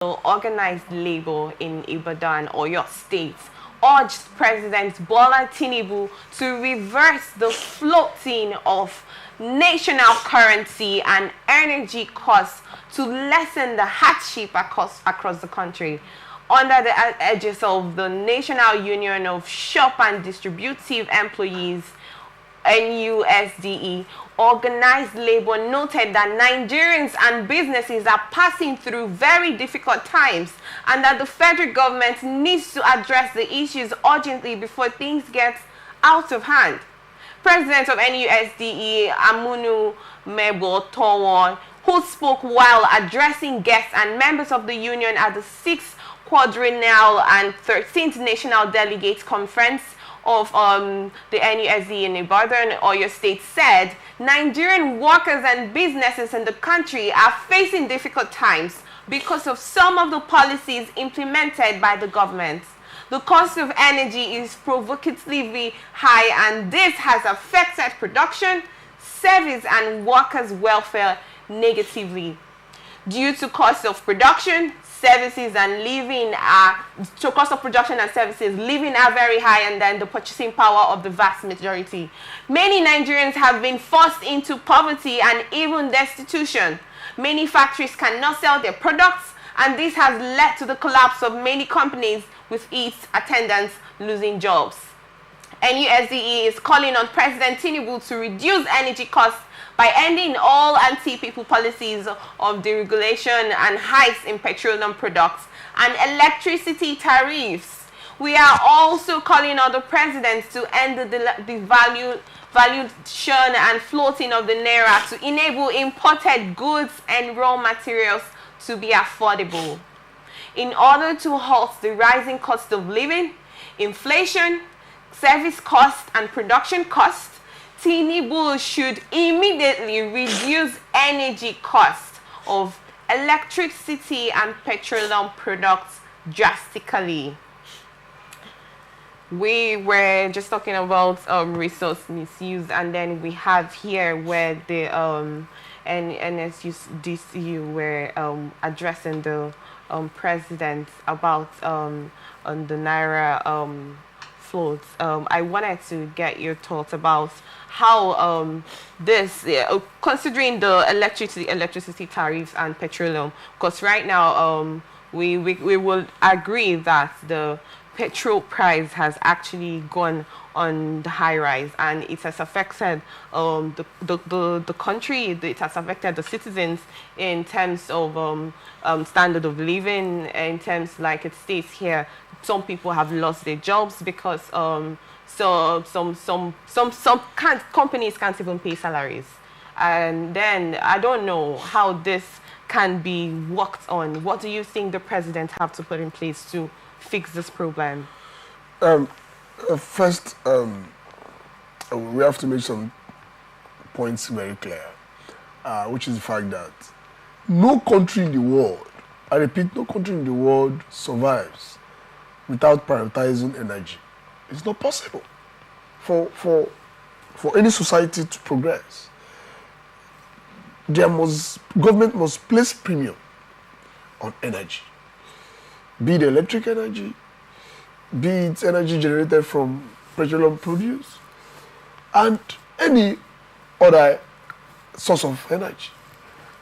Organized Labour in Ibadan, Oyo State, urged President Bola Tinubu to reverse the floating of national currency and energy costs to lessen the hardship across the country. Under the edges of the National Union of Shop and Distributive Employees, NUSDE, Organized Labour noted that Nigerians and businesses are passing through very difficult times and that the federal government needs to address the issues urgently before things get out of hand. President of NUSDE, Amunu Mebo Towon, who spoke while addressing guests and members of the union at the 6th Quadrennial and 13th National Delegate Conference of the NUSD in Ibadan, Oyo State, said Nigerian workers and businesses in the country are facing difficult times because of some of the policies implemented by the government. The cost of energy is provocatively high, and this has affected production, service, and workers' welfare negatively. Due to cost of production, services and living living are very high, and then the purchasing power of the vast majority. Many Nigerians have been forced into poverty and even destitution. Many factories cannot sell their products, and this has led to the collapse of many companies, with its attendants losing jobs. NUSDE is calling on President Tinubu to reduce energy costs by ending all anti-people policies of deregulation and hikes in petroleum products and electricity tariffs. We are also calling on the president to end the valuation and floating of the Naira to enable imported goods and raw materials to be affordable. In order to halt the rising cost of living, inflation, service costs, and production costs, Tinubu should immediately reduce energy costs of electricity and petroleum products drastically. We were just talking about resource misuse, and then we have here where the NSUDCU were addressing the president about the Naira floats. I wanted to get your thoughts about how this, considering the electricity tariffs and petroleum, because right now we will agree that the petrol price has actually gone on the high rise, and it has affected the country. It has affected the citizens in terms of standard of living, in terms, like it states here, some people have lost their jobs because some companies can't even pay salaries. And then I don't know how this can be worked on. What do you think the president have to put in place to fix this problem? First, we have to make some points very clear, which is the fact that no country in the world, I repeat, no country in the world survives without prioritizing energy. It's not possible for any society to progress. Government must place premium on energy, be it electric energy, be it energy generated from petroleum produce, and any other source of energy,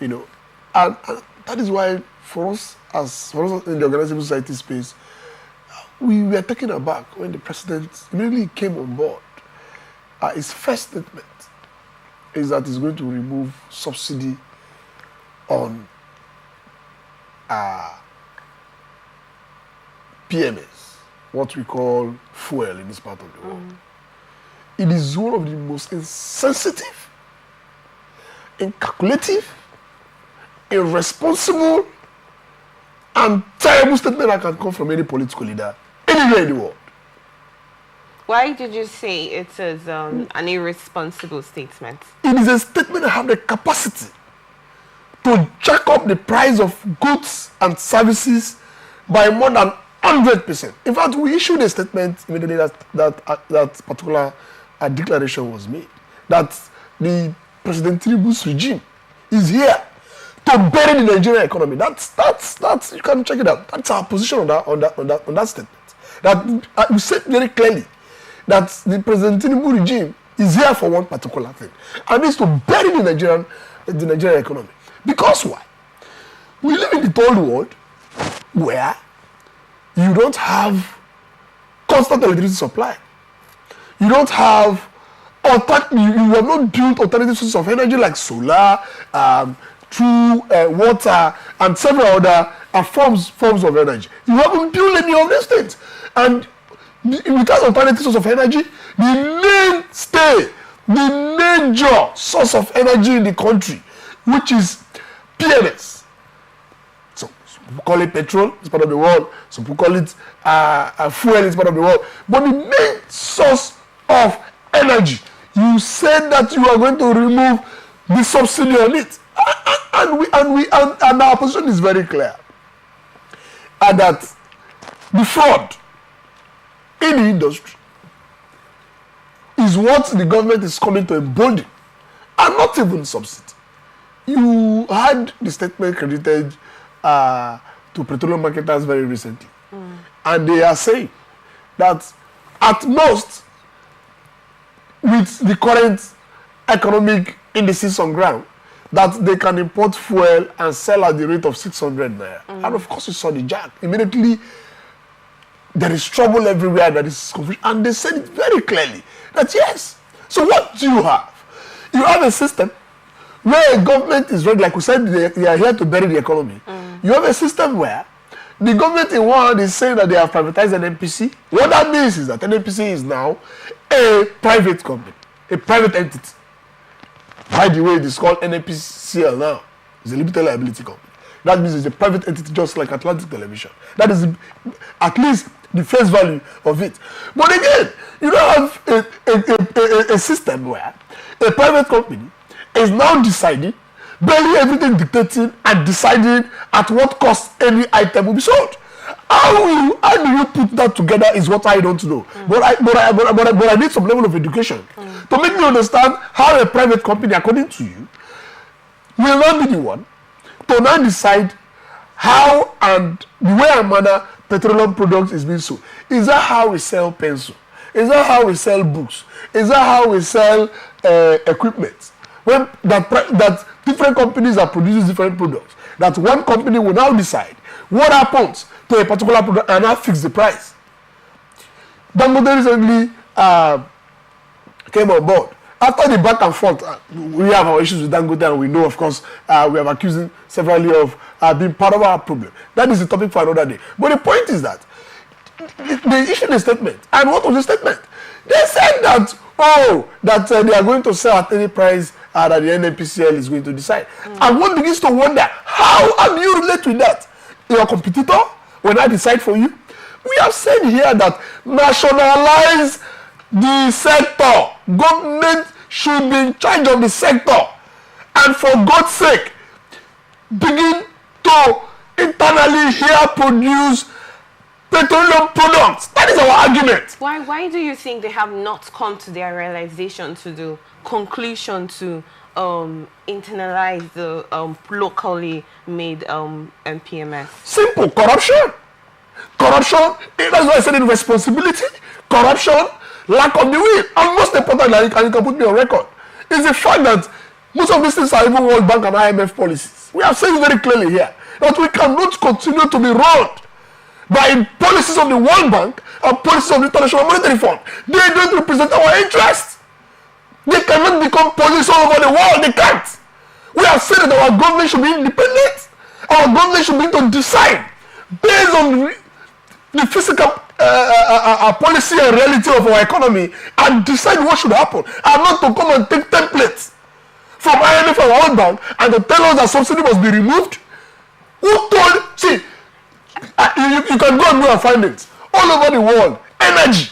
and that is why for us in the organized society space, we were taken aback when the president immediately came on board. His first statement is that he's going to remove subsidy on PMS, what we call fuel in this part of the world. It is one of the most insensitive, incalculative, irresponsible, and terrible statement that can come from any political leader anywhere in the world. Why did you say it is an irresponsible statement? It is a statement that has the capacity to jack up the price of goods and services by more than 100%. In fact, we issued a statement immediately that particular declaration was made, that the President Tinubu's regime is here to bury the Nigerian economy. That's you can check it out. That's our position on that statement. That we said very clearly that the President Tinubu regime is here for one particular thing, and it's to bury the Nigerian economy. Because why? We live in the third world where you don't have constant electricity supply. You don't have you have not built alternative sources of energy like solar, through water, and several other forms of energy. You haven't built any of these things. And without alternative source of energy, the mainstay, the major source of energy in the country, which is PMS. So some people call it petrol, it's part of the world. Some people call it fuel, it's part of the world. But the main source of energy, you said that you are going to remove the subsidy on it. And our position is very clear. And that the fraud in the industry is what the government is coming to embolden, and not even subsidy. You had the statement credited to petroleum marketers very recently. And they are saying that at most, with the current economic indices on ground, that they can import fuel and sell at the rate of 600 naira. And of course, you saw the jack. Immediately, there is trouble everywhere, there is confusion. And they said it very clearly that yes. So what do you have? You have a system where a government is ready, like we said, they are here to bury the economy. You have a system where the government in one hand is saying that they have privatized an NPC. What that means is that an NPC is now a private company, a private entity. By the way, it is called NNPCL now. It's a limited liability company. That means it's a private entity just like Atlantic Television. That is at least the face value of it. But again, you don't have a system where a private company is now deciding, barely everything dictating and deciding at what cost any item will be sold. How do you put that together is what I don't know. But I need some level of education to make me understand how a private company, according to you, will not be the one to now decide how and the way and manner petroleum products is being sold. Is that how we sell pencil? Is that how we sell books? Is that how we sell equipment? When that different companies are producing different products, that one company will now decide what happens to a particular product and now fix the price. Dangote recently came on board. After the back and forth, we have our issues with Dangote, and we know, of course, we have accusing severally of being part of our problem. That is the topic for another day. But the point is that they issued a statement. And what was the statement? They said that, they are going to sell at any price that the NNPCL is going to decide. And one begins to wonder, how do you relate with that? Your competitor will I decide for you? We have said here that nationalize the sector. Government should be in charge of the sector. And for God's sake, begin to internally here produce petroleum products. That is our argument. Why do you think they have not come to their realization, to the conclusion to internalize the locally made PMS? Simple. Corruption. That's why I said irresponsibility, corruption, lack of the will. And most importantly, and you can put me on record, is the fact that most of these things are even World Bank and IMF policies. We have said very clearly here that we cannot continue to be run by policies of the World Bank and policies of the International Monetary Fund. They don't represent our interests. They cannot become policies all over the world. They can't. We have said that our government should be independent. Our government should be able to decide based on the physical policy and reality of our economy and decide what should happen, and not to come and take templates from IMF and World Bank and to tell us that subsidy must be removed. Who told? See, you can go and do our findings all over the world. Energy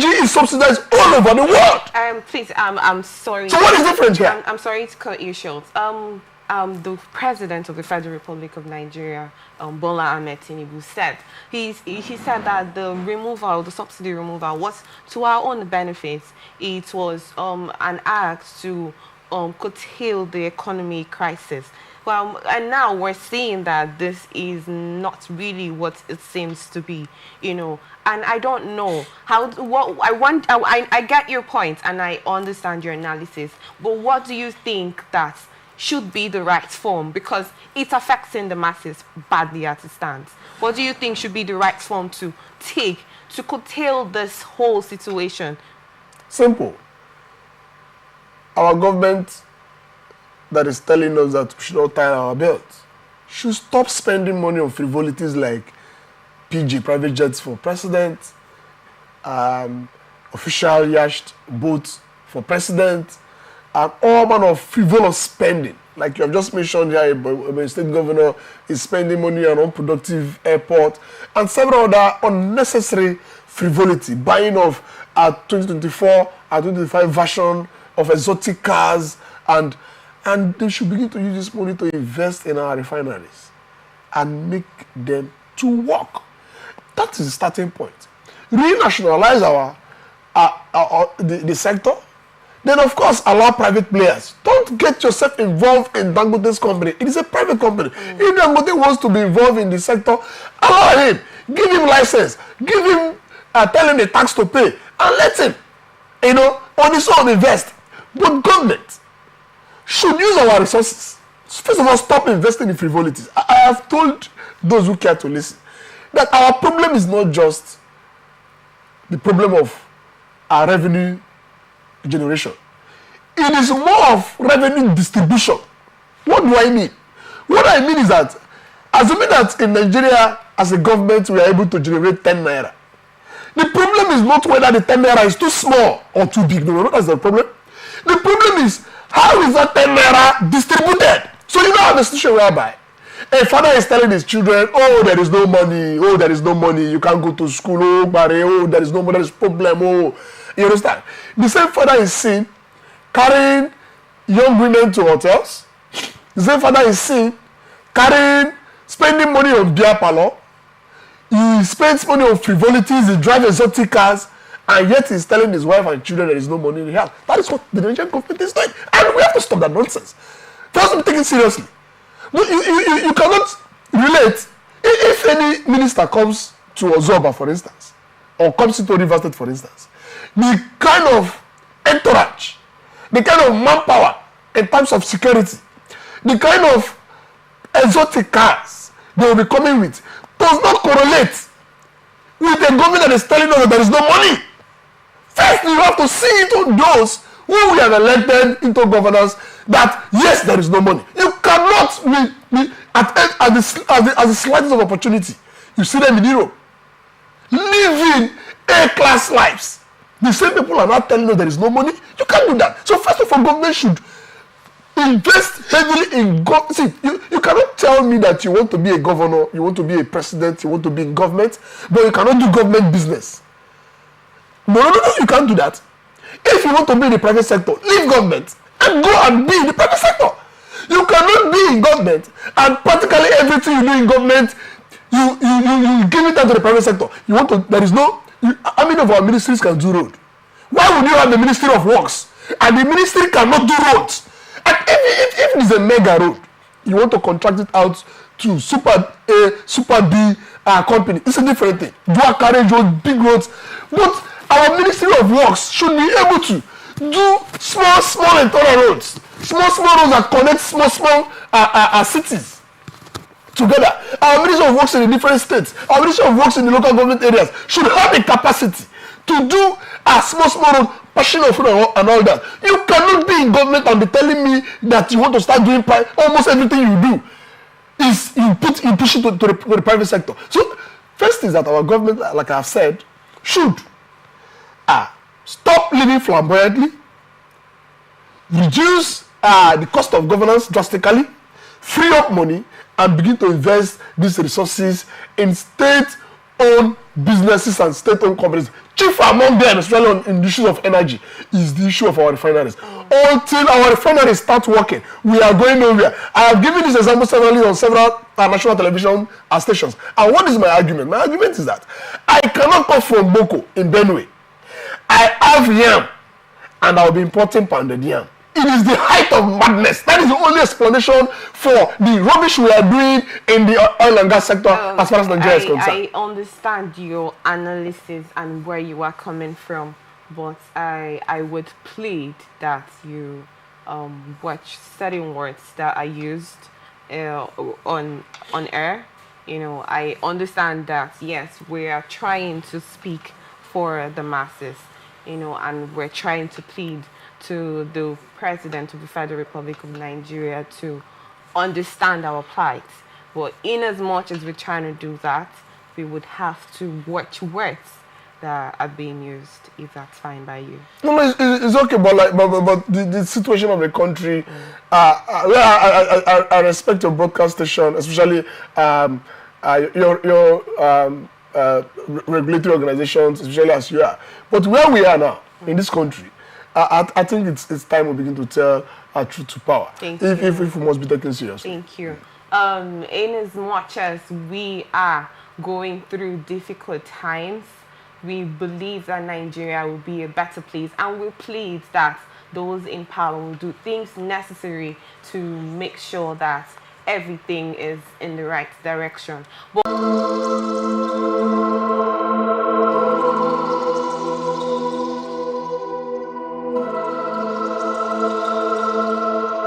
is subsidized all over the world. Please, I'm sorry. So what is different here? I'm sorry to cut you short. The President of the Federal Republic of Nigeria, Bola Tinubu, said he said that the subsidy removal was to our own benefits. It was an act to curtail the economy crisis. Well, and now we're seeing that this is not really what it seems to be, and I don't know I get your point and I understand your analysis, but what do you think that should be the right form? Because it's affecting the masses badly as it stands. What do you think should be the right form to take to curtail this whole situation? Simple. Our government that is telling us that we should not tie our belts should stop spending money on frivolities like PJ, private jets for president, official yacht boats for president, and all manner of frivolous spending. Like you have just mentioned here, a state governor is spending money on unproductive airport and several other unnecessary frivolity, buying of a 2024 and 2025 version of exotic cars, and they should begin to use this money to invest in our refineries and make them to work. That is the starting point. Renationalize the sector. Then, of course, allow private players. Don't get yourself involved in Dangote's company. It is a private company. If Dangote wants to be involved in the sector, allow him. Give him license. Give him, tell him the tax to pay. And let him, on his own invest. But government should use our resources. First of all, stop investing in frivolities. I have told those who care to listen that our problem is not just the problem of our revenue generation. It is more of revenue distribution. What do I mean? What I mean is that, assuming that in Nigeria, as a government, we are able to generate 10 naira, the problem is not whether the 10 naira is too small or too big. No, that's the problem. The problem is, how is that 10 naira distributed? So you now have a situation whereby a father is telling his children, oh, there is no money, you can't go to school, oh, there is no money, there is problem, oh. You understand? The same father is seen carrying young women to hotels. The same father is seen spending money on beer parlor. He spends money on frivolities, he drives exotic cars, and yet he's telling his wife and children there is no money in the house. That is what the Nigerian government is doing. And we have to stop that nonsense. First, we take it seriously. You cannot relate. If any minister comes to Ozoba, for instance, or comes into Rivers State, for instance, the kind of entourage, the kind of manpower in terms of security, the kind of exotic cars they will be coming with does not correlate with a government that is telling us that there is no money. First, you have to see into those who we have elected into governance that yes, there is no money. You cannot be at the slightest of opportunity. You see them in Europe living A-class lives. The same people are not telling us there is no money. You can't do that. So first of all, government should invest heavily in government. See, you cannot tell me that you want to be a governor, you want to be a president, you want to be in government, but you cannot do government business. No, you can't do that. If you want to be in the private sector, leave government and go and be in the private sector. You cannot be in government and practically everything you do in government, you give it out to the private sector. You want to, there is no, how many of our ministries can do road? Why would you have the Ministry of Works and the ministry cannot do roads? And if it is a mega road, you want to contract it out to Super A, Super B company. It's a different thing. Dual carriage road, big roads. But our Ministry of Works should be able to do small internal roads. Small roads that connect small cities together. Our Ministry of Works in the different states, our Ministry of Works in the local government areas should have the capacity to do a small road, passion of food and all that. You cannot be in government and be telling me that you want to start doing almost everything you do is you push it to the private sector. So first is that our government, like I've said, should stop living flamboyantly, reduce the cost of governance drastically, free up money, and begin to invest these resources in state-owned businesses and state-owned companies. Chief among them, especially in the issues of energy, is the issue of our refineries. Until our refineries start working, we are going nowhere. I have given this example severally on several national television stations. And what is my argument? My argument is that I cannot come from Boko in Benue. I have yam, and I'll be importing pounded yam. It is the height of madness. That is the only explanation for the rubbish we are doing in the oil and gas sector as far as Nigeria is concerned. I understand your analysis and where you are coming from, but I would plead that you watch certain words that are used on air. You know, I understand that, yes, we are trying to speak for the masses, you know, and we're trying to plead to the President of the Federal Republic of Nigeria to understand our plight. But in as much as we're trying to do that, we would have to watch words that are being used, if that's fine by you. No, it's okay, but like, but the situation of the country, I respect your broadcast station, especially your regulatory organizations, especially as you are. But where we are now in this country, I think it's time we begin to tell our truth to power. If we must be taken seriously. Thank you. In as much as we are going through difficult times, we believe that Nigeria will be a better place, and we plead that those in power will do things necessary to make sure that everything is in the right direction. But